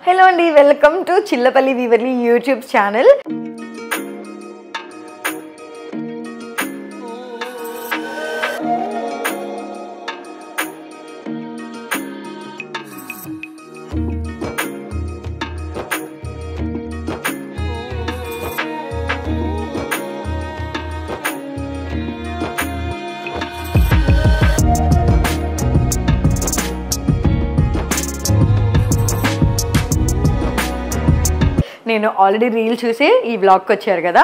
Hello and welcome to Chillapalli Weaverly YouTube channel. నేను already reel చూసి ఈ వ్లాగ్కి వచ్చారు కదా.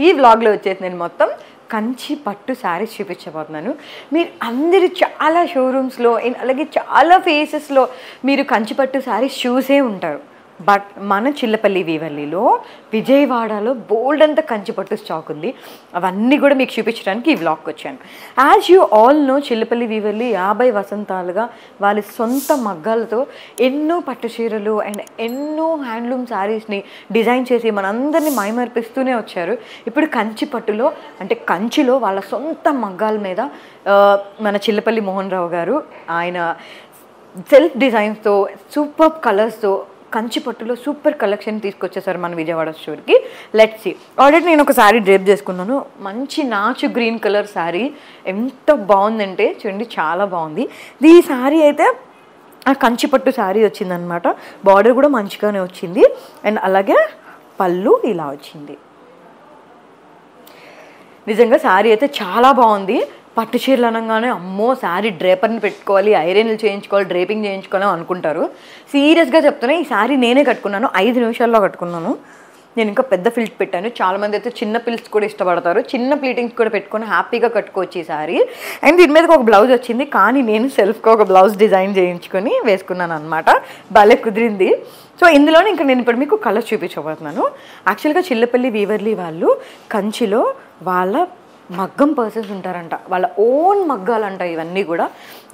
ఈ వ్లాగ్లో వచ్చేసి నేను మొత్తం కంచి పట్టు శారీస్ చూపించబోతున్నాను. మీరు అందరూ చాలా షోరూమ్స్లో అలాగే చాలా ఫేసెస్లో మీరు కంచి పట్టు శారీస్ చూసే ఉంటారు. బట్ మన చిల్లపల్లి వీవర్లీలో విజయవాడలో బోల్డ్ అంతా కంచి పట్టు స్టాక్ ఉంది. అవన్నీ కూడా మీకు చూపించడానికి ఈ వ్లాగ్కి వచ్చాను. As you all know, Chillapalli వీవర్లీ 50 వసంతాలుగా వాళ్ళ సొంత మగ్గాలతో ఎన్నో పట్టు చీరలు అండ్ ఎన్నో హ్యాండ్లూమ్ శారీస్ని డిజైన్ చేసి మనందరినీ మైమర్పిస్తూనే వచ్చారు. ఇప్పుడు కంచి పట్టులో అంటే కంచిలో వాళ్ళ సొంత మగ్గాల మీద మన చిల్లపల్లి మోహన్ రావు గారు ఆయన సెల్ఫ్ డిజైన్స్తో సూపర్ కలర్స్తో కంచి పట్టులో సూపర్ కలెక్షన్ తీసుకొచ్చేసారు మన విజయవాడ స్టోర్కి. Let's see. ఆల్రెడీ నేను ఒక శారీ డ్రేప్ చేసుకున్నాను. మంచి నాచు గ్రీన్ కలర్ శారీ. ఎంత బాగుందంటే చూడండి, చాలా బాగుంది. ఈ శారీ అయితే కంచి పట్టు శారీ వచ్చిందనమాట. బార్డర్ కూడా మంచిగానే వచ్చింది అండ్ అలాగే పళ్ళు ఇలా వచ్చింది. నిజంగా శారీ అయితే చాలా బాగుంది. పట్టు చీరలు అనగానే అమ్మో శారీ డ్రేపర్ని పెట్టుకోవాలి, ఐరన్లు చేయించుకోవాలి, డ్రేపింగ్ చేయించుకోవాలి అనుకుంటారు. సీరియస్గా చెప్తున్నా, ఈ శారీ నేనే కట్టుకున్నాను. 5 నిమిషాల్లో కట్టుకున్నాను. నేను ఇంకా పెద్ద ఫిల్ట్ పెట్టాను. చాలామంది అయితే చిన్న పిల్స్ కూడా ఇష్టపడతారు. చిన్న ప్లీటింగ్స్ కూడా పెట్టుకొని హ్యాపీగా కట్టుకోవచ్చు ఈ శారీ. అండ్ దీని మీదకి ఒక బ్లౌజ్ వచ్చింది, కానీ నేను సెల్ఫ్గా ఒక బ్లౌజ్ డిజైన్ చేయించుకొని వేసుకున్నాను అనమాట. భలే కుదిరింది. సో ఇందులోనే ఇంకా నేను ఇప్పుడు మీకు కలర్స్ చూపించబోతున్నాను. యాక్చువల్గా చిల్లపల్లి వీవర్లీ వాళ్ళు కంచిలో వాళ్ళ మగ్గం పర్సన్స్ ఉంటారంట. వాళ్ళ ఓన్ మగ్గాలంట ఇవన్నీ కూడా.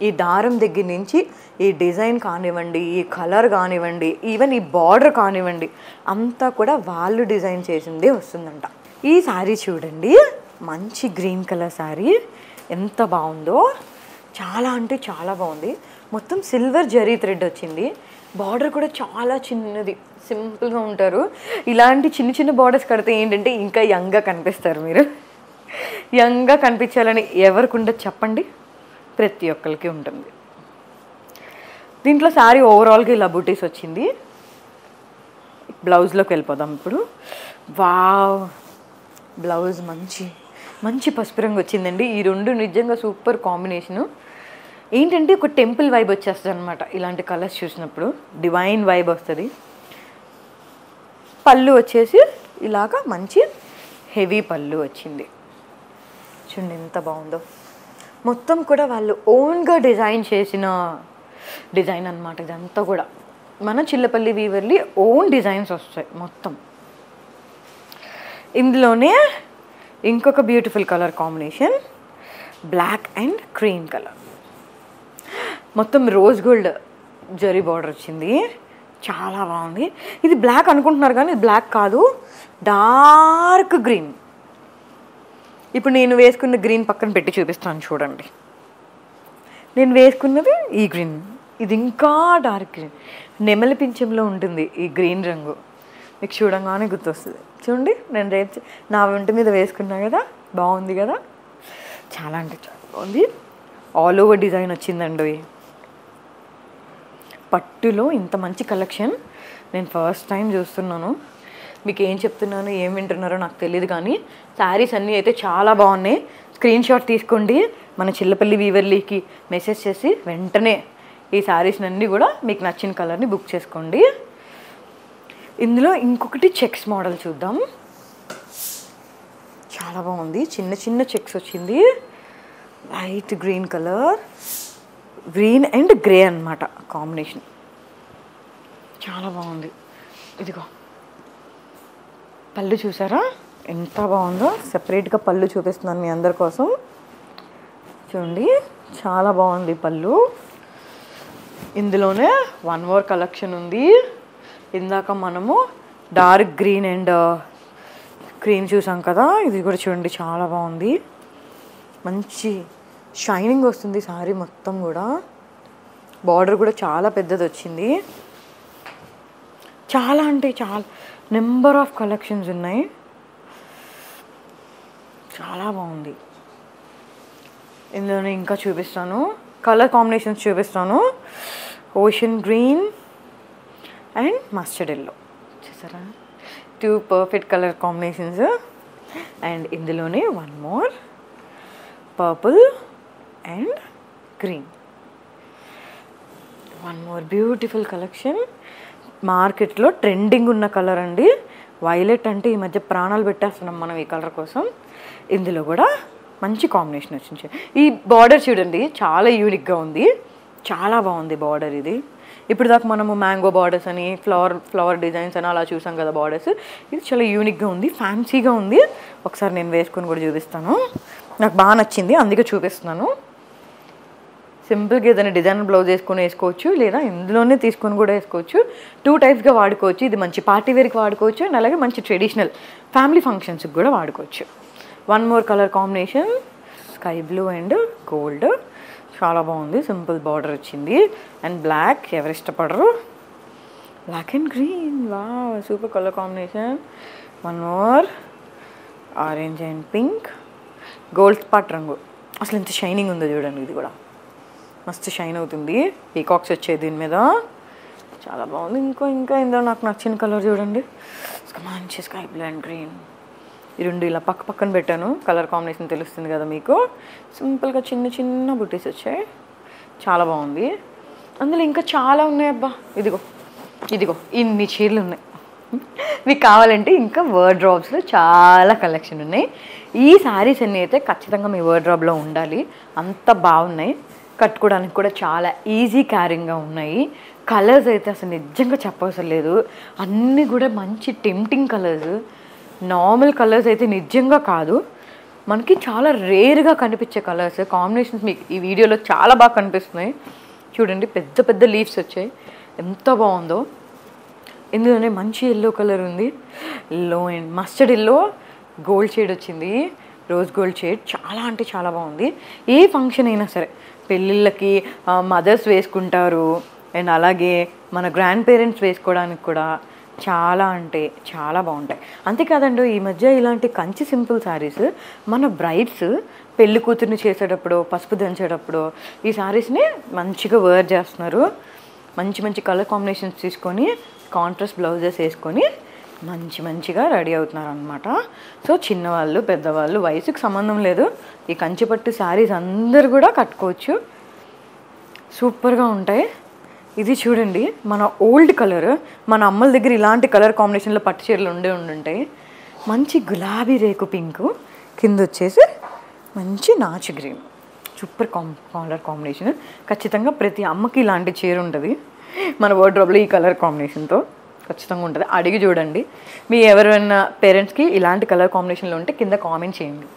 ఈ దారం దగ్గర నుంచి ఈ డిజైన్ కానివ్వండి, ఈ కలర్ కానివ్వండి, ఈవెన్ ఈ బార్డర్ కానివ్వండి, అంతా కూడా వాళ్ళు డిజైన్ చేసిందే వస్తుందంట. ఈ శారీ చూడండి, మంచి గ్రీన్ కలర్ శారీ. ఎంత బాగుందో, చాలా అంటే చాలా బాగుంది. మొత్తం సిల్వర్ జరీ థ్రెడ్ వచ్చింది. బార్డర్ కూడా చాలా చిన్నది, సింపుల్గా ఉంటారు. ఇలాంటి చిన్న చిన్న బార్డర్స్ కడితే ఏంటంటే ఇంకా యంగ్గా కనిపిస్తారు. మీరు యంగ్గా కనిపించాలని ఎవరికి ఉండదు చెప్పండి? ప్రతి ఒక్కరికి ఉంటుంది. దీంట్లో శారీ ఓవరాల్గా ఇలా బూటీస్ వచ్చింది. బ్లౌజ్లోకి వెళ్ళిపోదాం ఇప్పుడు. వావ్, బ్లౌజ్ మంచి మంచి పసుపు రంగు వచ్చిందండి. ఈ రెండు నిజంగా సూపర్ కాంబినేషను. ఏంటంటే ఒక టెంపుల్ వైబ్ వచ్చేస్తుంది అనమాట ఇలాంటి కలర్స్ చూసినప్పుడు. డివైన్ వైబ్ వస్తుంది. పళ్ళు వచ్చేసి ఇలాగా మంచి హెవీ పళ్ళు వచ్చింది. చూడండి ఎంత బాగుందో. మొత్తం కూడా వాళ్ళు ఓన్గా డిజైన్ చేసిన డిజైన్ అనమాట. ఇదంతా కూడా మన చిల్లపల్లి వీవర్లీ ఓన్ డిజైన్స్ వస్తాయి మొత్తం. ఇందులోనే ఇంకొక beautiful colour combination, black and cream colour. మొత్తం రోజ్ గోల్డ్ జరీ బార్డర్ వచ్చింది. చాలా బాగుంది. ఇది బ్లాక్ అనుకుంటున్నారు కానీ ఇది బ్లాక్ కాదు, డార్క్ గ్రీన్. ఇప్పుడు నేను వేసుకున్న గ్రీన్ పక్కన పెట్టి చూపిస్తాను చూడండి. నేను వేసుకున్నది ఈ గ్రీన్, ఇది ఇంకా డార్క్ గ్రీన్. నెమలి పింఛంలో ఉంటుంది ఈ గ్రీన్ రంగు. మీకు చూడంగానే గుర్తొస్తుంది. చూడండి, నేను రేపు నా ఒంటి మీద వేసుకున్నా కదా, బాగుంది కదా. చాలా అంటే చాలా బాగుంది. ఆల్ ఓవర్ డిజైన్ వచ్చిందండి. పట్టులో ఇంత మంచి కలెక్షన్ నేను ఫస్ట్ టైం చూస్తున్నాను. మీకు ఏం చెప్తున్నానో ఏం వింటున్నారో నాకు తెలియదు, కానీ శారీస్ అన్నీ అయితే చాలా బాగున్నాయి. స్క్రీన్ షాట్ తీసుకోండి, మన చిల్లపల్లి వీవర్లీకి మెసేజ్ చేసి వెంటనే ఈ శారీస్ అన్నీ కూడా మీకు నచ్చిన కలర్ని బుక్ చేసుకోండి. ఇందులో ఇంకొకటి చెక్స్ మోడల్ చూద్దాం. చాలా బాగుంది. చిన్న చిన్న చెక్స్ వచ్చింది. Light green colour, green and grey అన్నమాట కాంబినేషన్. చాలా బాగుంది. ఇదిగో పళ్ళు చూసారా ఎంత బాగుందో. సెపరేట్గా పళ్ళు చూపిస్తున్నాను మీ అందరి కోసం. చూడండి, చాలా బాగుంది పళ్ళు. ఇందులోనే వన్ మోర్ కలెక్షన్ ఉంది. ఇందాక మనము డార్క్ గ్రీన్ అండ్ క్రీమ్ చూసాం కదా, ఇది కూడా చూడండి చాలా బాగుంది. మంచి షైనింగ్ వస్తుంది సారీ మొత్తం కూడా. బార్డర్ కూడా చాలా పెద్దది వచ్చింది. చాలా అంటే చాలా నెంబర్ ఆఫ్ కలెక్షన్స్ ఉన్నాయి. చాలా బాగుంది. ఇందులోనే ఇంకా చూపిస్తాను, కలర్ కాంబినేషన్స్ చూపిస్తాను. Ocean green and mustard yellow చూసారా, 2 పర్ఫెక్ట్ కలర్ కాంబినేషన్స్. అండ్ ఇందులోనే one more purple and green, one more beautiful collection. మార్కెట్లో ట్రెండింగ్ ఉన్న కలర్ అండి. వైలెట్ అంటే ఈ మధ్య ప్రాణాలు పెట్టేస్తున్నాం మనం ఈ కలర్ కోసం. ఇందులో కూడా మంచి కాంబినేషన్ వచ్చింది. ఈ బార్డర్ చూడండి, చాలా యూనిక్గా ఉంది, చాలా బాగుంది బార్డర్ ఇది. ఇప్పుడు దాకా మనము మ్యాంగో బార్డర్స్ అని ఫ్లవర్ డిజైన్స్ అని అలా చూసాం కదా బార్డర్స్. ఇది చాలా యూనిక్గా ఉంది, ఫ్యాన్సీగా ఉంది. ఒకసారి నేను వేసుకొని కూడా చూపిస్తాను. నాకు బాగా నచ్చింది అందుకే చూపిస్తున్నాను. సింపుల్గా ఏదైనా డిజైన్ బ్లౌజ్ వేసుకోవచ్చు, లేదా ఇందులోనే తీసుకొని కూడా వేసుకోవచ్చు. 2 టైప్స్గా వాడుకోవచ్చు. ఇది మంచి పార్టీ వేర్కి వాడుకోవచ్చు అండ్ అలాగే మంచి ట్రెడిషనల్ ఫ్యామిలీ ఫంక్షన్స్కి కూడా వాడుకోవచ్చు. One more colour combination sky blue and gold, చాలా బాగుంది. సింపుల్ బార్డర్ వచ్చింది అండ్ బ్లాక్, ఎవరు ఇష్టపడరు. Black and green, wow super colour combination. One more orange and pink, gold spot రంగు. అసలు ఎంత షైనింగ్ ఉందో చూడండి, ఇది కూడా మస్తు షైన్ అవుతుంది. పీకాక్స్ వచ్చాయి దీని మీద, చాలా బాగుంది. ఇంకా ఇందులో నాకు నచ్చిన కలర్ చూడండి, మంచి స్కై బ్లూ అండ్ గ్రీన్. ఈ 2 ఇలా పక్కన పెట్టాను, కలర్ కాంబినేషన్ తెలుస్తుంది కదా మీకు. సింపుల్గా చిన్న బుట్టీస్ వచ్చాయి, చాలా బాగుంది. అందులో ఇంకా చాలా ఉన్నాయి అబ్బా. ఇదిగో ఇన్ని చీరలు ఉన్నాయి. మీకు కావాలంటే ఇంకా వార్డ్రోబ్స్లో చాలా కలెక్షన్ ఉన్నాయి. ఈ శారీస్ అన్నీ అయితే ఖచ్చితంగా మీ వార్డ్రోబ్లో ఉండాలి, అంత బాగున్నాయి. కట్టుకోవడానికి కూడా చాలా ఈజీ క్యారింగ్గా ఉన్నాయి. కలర్స్ అయితే అసలు నిజంగా చెప్పవసరం లేదు, అన్నీ కూడా మంచి టెంప్టింగ్ కలర్స్. నార్మల్ కలర్స్ అయితే నిజంగా కాదు, మనకి చాలా రేర్గా కనిపించే కలర్స్. కాంబినేషన్స్ మీకు ఈ వీడియోలో చాలా బాగా కనిపిస్తున్నాయి చూడండి. పెద్ద లీవ్స్ వచ్చాయి, ఎంత బాగుందో. ఇందులోనే మంచి ఎల్లో కలర్ ఉంది, yellow and mustard yellow, gold shade వచ్చింది, రోజ్ గోల్డ్ షేడ్. చాలా అంటే చాలా బాగుంది. ఏ ఫంక్షన్ అయినా సరే, పెళ్ళిళ్ళకి మదర్స్ వేసుకుంటారు అండ్ అలాగే మన గ్రాండ్ పేరెంట్స్ వేసుకోవడానికి కూడా చాలా అంటే చాలా బాగుంటాయి. అంతేకాదండి, ఈ మధ్య ఇలాంటి కంచి సింపుల్ శారీస్ మన బ్రైడ్స్ పెళ్లి కూతుర్ని చేసేటప్పుడు, పసుపు దంచేటప్పుడు ఈ శారీస్ని మంచిగా వేర్ చేస్తున్నారు. మంచి కలర్ కాంబినేషన్స్ తీసుకొని కాంట్రాస్ట్ బ్లౌజెస్ వేసుకొని మంచిగా రెడీ అవుతున్నారు అనమాట. సో చిన్నవాళ్ళు పెద్దవాళ్ళు వయసుకు సంబంధం లేదు, ఈ కంచిపట్టు శారీస్ అందరు కూడా కట్టుకోవచ్చు, సూపర్గా ఉంటాయి. ఇది చూడండి, మన ఓల్డ్ కలర్, మన అమ్మల దగ్గర ఇలాంటి కలర్ కాంబినేషన్లో పట్టు చీరలు ఉంటాయి. మంచి గులాబీ రేకు పింక్, కింద వచ్చేసి మంచి నాచు గ్రీన్, సూపర్ కలర్ కాంబినేషన్. ఖచ్చితంగా ప్రతి అమ్మకి ఇలాంటి చీర ఉంటుంది మన వార్డ్రోబ్లో, ఈ కలర్ కాంబినేషన్తో ఖచ్చితంగా ఉంటుంది. అడిగి చూడండి, మీ ఎవరైనా పేరెంట్స్కి ఇలాంటి కలర్ కాంబినేషన్లో ఉంటే కింద కామెంట్ చేయండి,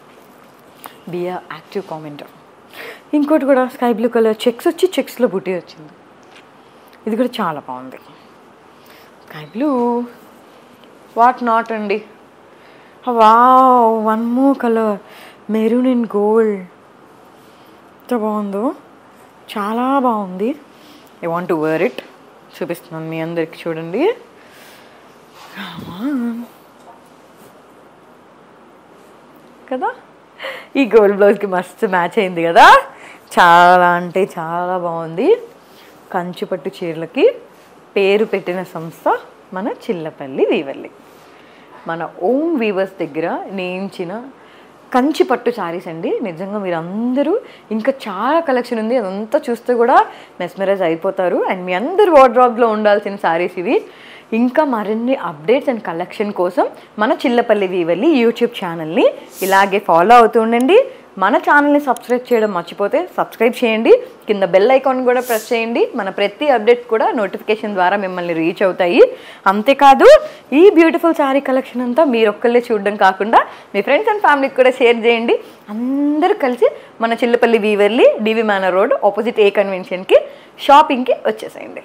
బీ అ యాక్టివ్ కామెంటర్. ఇంకోటి కూడా స్కై బ్లూ కలర్ చెక్స్ వచ్చి చెక్స్లో బుట్టి వచ్చింది, ఇది కూడా చాలా బాగుంది. స్కై బ్లూ వాట్ నాట్ అండి. Wow, one more colour maroon and gold, ఎంత బాగుందో, చాలా బాగుంది. I want to wear it, చూపిస్తున్నాను మీ అందరికి చూడండి. కదా, ఈ గోల్డ్ బ్లౌజ్కి మస్తు మ్యాచ్ అయింది కదా, చాలా అంటే చాలా బాగుంది. కంచిపట్టు చీరలకి పేరు పెట్టిన సంస్థ మన చిల్లపల్లి వీవర్లి. మన ఓన్ వీవర్స్ దగ్గర నేయించిన కంచిపట్టు శారీస్ అండి. నిజంగా మీరు అందరూ, ఇంకా చాలా కలెక్షన్ ఉంది, అదంతా చూస్తే కూడా మెస్మరైజ్ అయిపోతారు. అండ్ మీ అందరు వార్డ్రోబ్లో ఉండాల్సిన శారీస్ ఇవి. ఇంకా మరిన్ని అప్డేట్స్ అండ్ కలెక్షన్ కోసం మన చిల్లపల్లి వీవర్లి యూట్యూబ్ ఛానల్ని ఇలాగే ఫాలో అవుతూ ఉండండి. మన ఛానల్ని సబ్స్క్రైబ్ చేయడం మర్చిపోతే సబ్స్క్రైబ్ చేయండి, కింద బెల్ ఐకాన్ కూడా ప్రెస్ చేయండి. మన ప్రతి అప్డేట్ కూడా నోటిఫికేషన్ ద్వారా మిమ్మల్ని రీచ్ అవుతాయి. అంతేకాదు, ఈ బ్యూటిఫుల్ శారీ కలెక్షన్ అంతా మీరు ఒక్కళ్ళే చూడడం కాకుండా మీ ఫ్రెండ్స్ అండ్ ఫ్యామిలీకి కూడా షేర్ చేయండి. అందరూ కలిసి మన చిల్లపల్లి వీవర్లి, డివి మేనర్ రోడ్ ఆపోజిట్ ఏ కన్వెన్షన్కి షాపింగ్కి వచ్చేసేయండి.